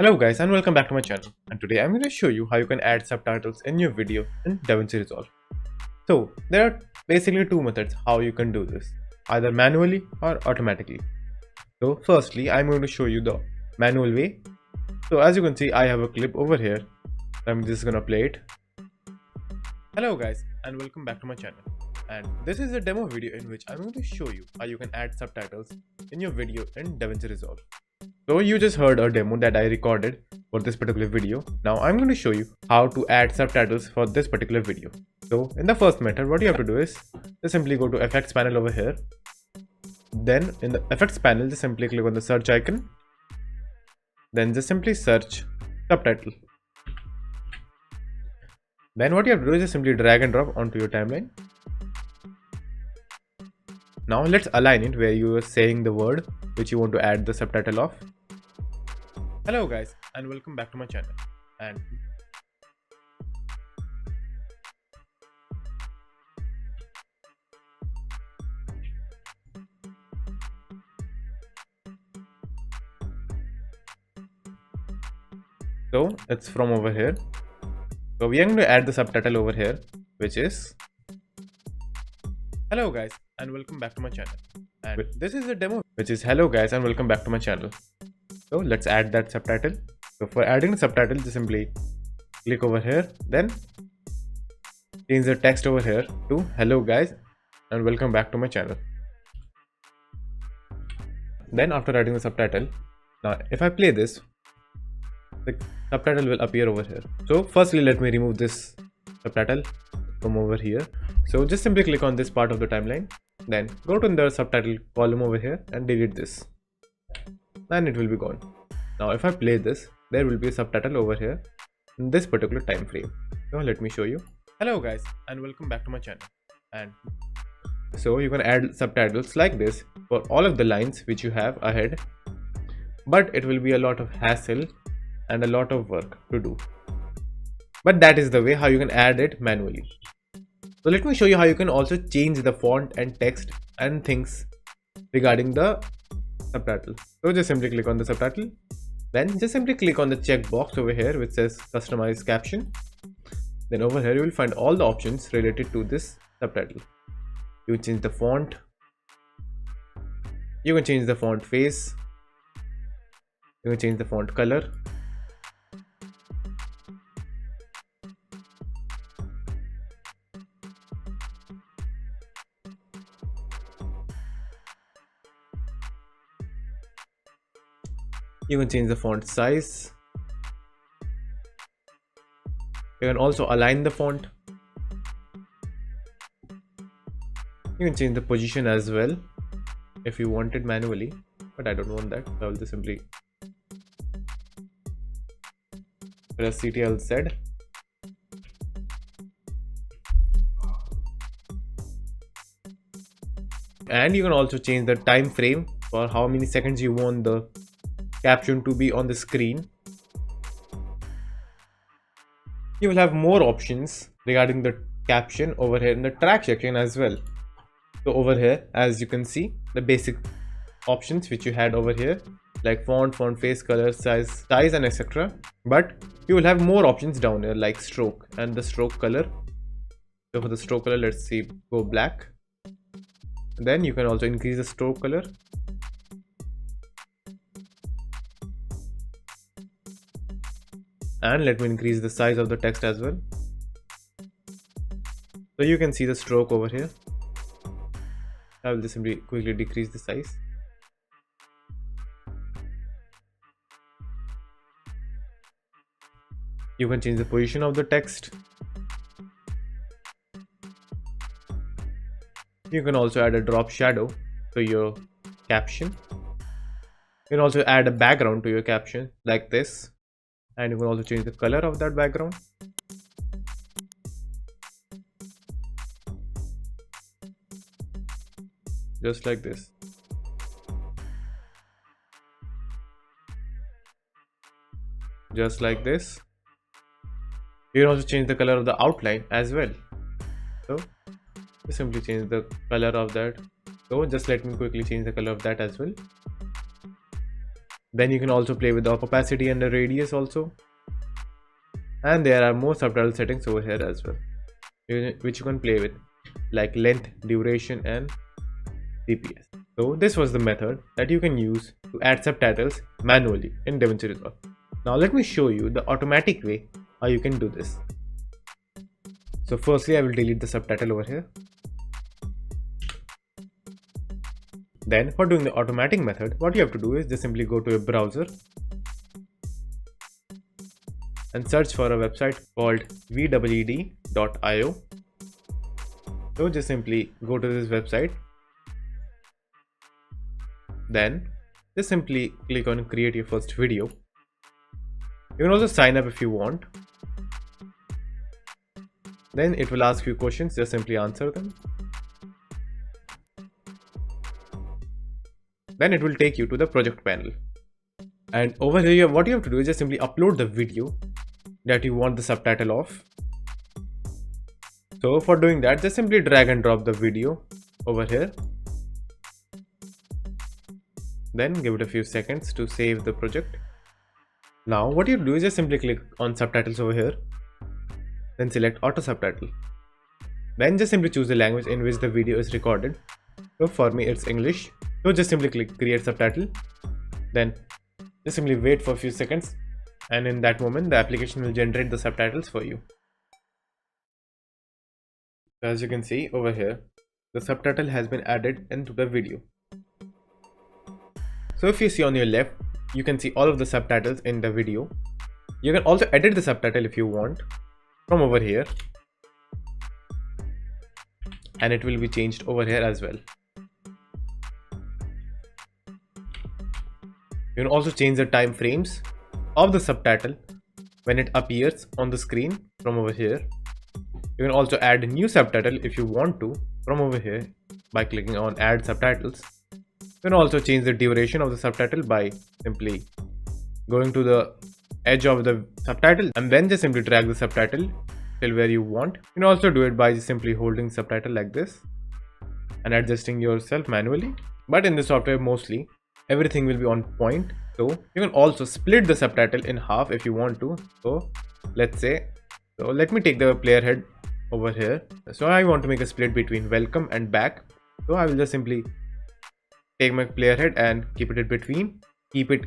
Hello guys and welcome back to my channel, and today I'm going to show you how you can add subtitles in your video in Davinci Resolve. So there are basically two methods how you can do this, either manually or automatically. So firstly I'm going to show you the manual way. So as you can see I have a clip over here. I'm just gonna play it. Hello guys and welcome back to my channel, and this is a demo video in which I'm going to show you how you can add subtitles in your video in Davinci Resolve. So you just heard a demo that I recorded for this particular video. Now I'm going to show you how to add subtitles for this particular video. So in the first method, what you have to do is just simply go to effects panel over here. Then in the effects panel, just simply click on the search icon. Then just simply search subtitle. Then what you have to do is just simply drag and drop onto your timeline. Now let's align it where you are saying the word which you want to add the subtitle of. Hello guys and welcome back to my channel, and so it's from over here. So we are going to add the subtitle over here, which is hello guys and welcome back to my channel, and this is a demo which is hello guys and welcome back to my channel. So let's add that subtitle. So for adding the subtitle, just simply click over here, then change the text over here to hello guys and welcome back to my channel. Then after adding the subtitle, now if I play this, the subtitle will appear over here. So firstly let me remove this subtitle from over here. So just simply click on this part of the timeline, then go to the subtitle column over here and delete this, and it will be gone. Now if I play this, there will be a subtitle over here in this particular time frame. So let me show you. Hello guys and welcome back to my channel, and so you can add subtitles like this for all of the lines which you have ahead, but it will be a lot of hassle and a lot of work to do, but that is the way how you can add it manually. So let me show you how you can also change the font and text and things regarding the subtitle. So just simply click on the subtitle, then just simply click on the checkbox over here which says customize caption. Then over here you will find all the options related to this subtitle. You can change the font, you can change the font face, you can change the font color, you can change the font size, you can also align the font, you can change the position as well if you want it manually, but I don't want that, so I will just simply press Ctrl Z. And you can also change the time frame for how many seconds you want the caption to be on the screen. You will have more options regarding the caption over here in the track section as well. So over here, as you can see, the basic options which you had over here like font, font face, color, size and etc. But you will have more options down here like stroke and the stroke color. So for the stroke color, let's see, go black. Then you can also increase the stroke color. And let me increase the size of the text as well. So you can see the stroke over here. I will just simply quickly decrease the size. You can change the position of the text. You can also add a drop shadow to your caption. You can also add a background to your caption like this. And you can also change the color of that background. Just like this. Just like this. You can also change the color of the outline as well. So just simply change the color of that. So just let me quickly change the color of that as well. Then you can also play with the opacity and the radius also. And there are more subtitle settings over here as well, which you can play with, like length, duration, and CPS. So this was the method that you can use to add subtitles manually in Davinci Resolve. Now let me show you the automatic way how you can do this. So firstly, I will delete the subtitle over here. Then for doing the automatic method, what you have to do is just simply go to a browser and search for a website called vwed.io. So just simply go to this website. Then just simply click on create your first video. You can also sign up if you want. Then it will ask you questions, just simply answer them. Then it will take you to the project panel. And over here, what you have to do is just simply upload the video that you want the subtitle of. So for doing that, just simply drag and drop the video over here. Then give it a few seconds to save the project. Now what you do is just simply click on subtitles over here. Then select auto subtitle. Then just simply choose the language in which the video is recorded. So for me it's English. So just simply click create subtitle. Then just simply wait for a few seconds, and in that moment the application will generate the subtitles for you. As you can see over here, the subtitle has been added into the video. So if you see on your left, you can see all of the subtitles in the video. You can also edit the subtitle if you want from over here, and it will be changed over here as well. You can also change the time frames of the subtitle when it appears on the screen from over here. You can also add a new subtitle if you want to from over here by clicking on add subtitles. You can also change the duration of the subtitle by simply going to the edge of the subtitle and then just simply drag the subtitle till where you want. You can also do it by just simply holding subtitle like this and adjusting yourself manually. But in the software, mostly everything will be on point. So you can also split the subtitle in half if you want to. So let's say, so let me take the player head over here. So I want to make a split between welcome and back. So I will just simply take my player head and keep it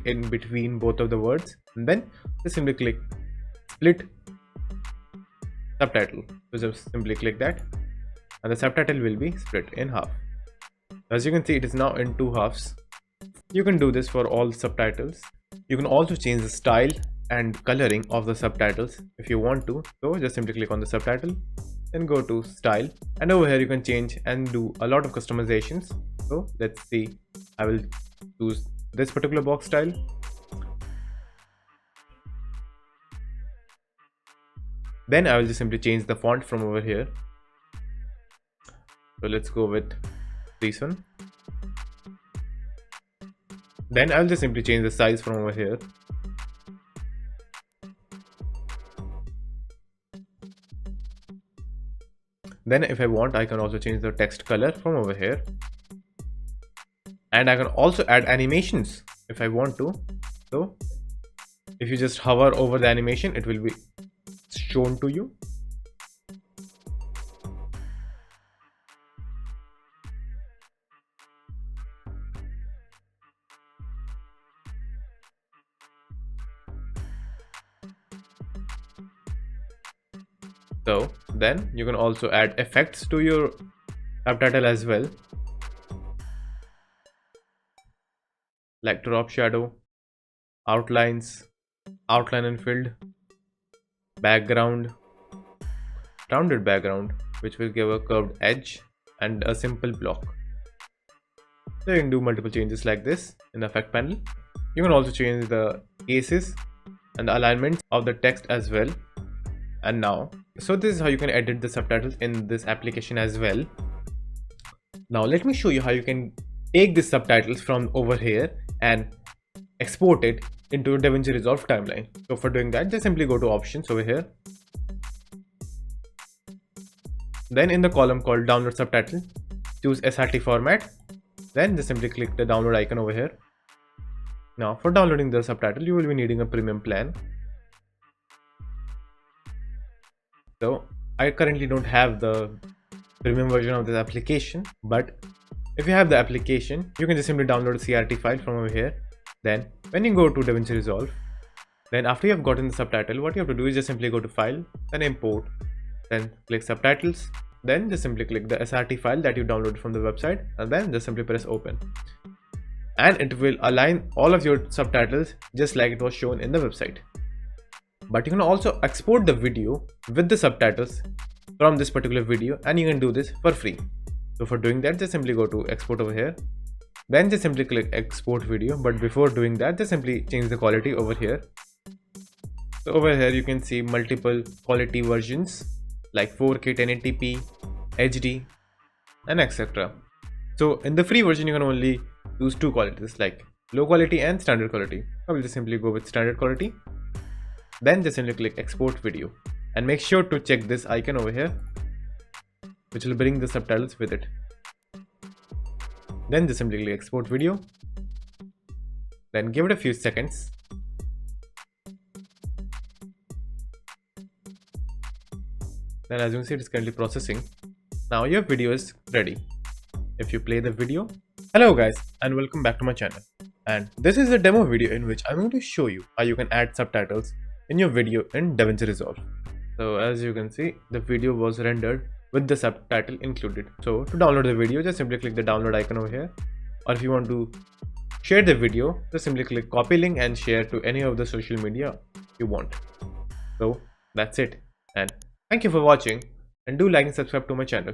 in between both of the words, and then just simply click split subtitle. So just simply click that and the subtitle will be split in half. As you can see, it is now in two halves. You can do this for all subtitles. You can also change the style and coloring of the subtitles if you want to. So just simply click on the subtitle, then go to style, and over here you can change and do a lot of customizations. So let's see, I will choose this particular box style. Then I will just simply change the font from over here. So let's go with this one. Then I will just simply change the size from over here. Then if I want, I can also change the text color from over here. And I can also add animations if I want to. So if you just hover over the animation, it will be shown to you. So then you can also add effects to your subtitle as well, like drop shadow, outlines, outline and filled, background, rounded background, which will give a curved edge, and a simple block. So you can do multiple changes like this in the effect panel. You can also change the cases and the alignments of the text as well. And now, so this is how you can edit the subtitles in this application as well. Now let me show you how you can take the subtitles from over here and export it into Davinci Resolve timeline. So for doing that, just simply go to options over here. Then in the column called download subtitle, choose SRT format. Then just simply click the download icon over here. Now for downloading the subtitle, you will be needing a premium plan. So I currently don't have the premium version of this application, but if you have the application, you can just simply download a CRT file from over here. Then when you go to Davinci Resolve, then after you have gotten the subtitle, what you have to do is just simply go to File, then Import, then click Subtitles, then just simply click the SRT file that you downloaded from the website, and then just simply press Open. And it will align all of your subtitles just like it was shown in the website. But you can also export the video with the subtitles from this particular video, and you can do this for free. So for doing that, just simply go to Export over here, then just simply click Export Video. But before doing that, just simply change the quality over here. So over here you can see multiple quality versions like 4K 1080p, HD, and etc. So in the free version you can only use two qualities like low quality and standard quality. I will just simply go with standard quality. Then just simply click Export Video, and make sure to check this icon over here, which will bring the subtitles with it. Then just simply click Export Video. Then give it a few seconds. Then as you can see, it is currently processing. Now your video is ready. If you play the video. Hello guys, and welcome back to my channel. And this is a demo video in which I'm going to show you how you can add subtitles in your video in Davinci Resolve. So as you can see, the video was rendered with the subtitle included. So to download the video, just simply click the download icon over here. Or if you want to share the video, just simply click copy link and share to any of the social media you want. So that's it. And thank you for watching, and do like and subscribe to my channel.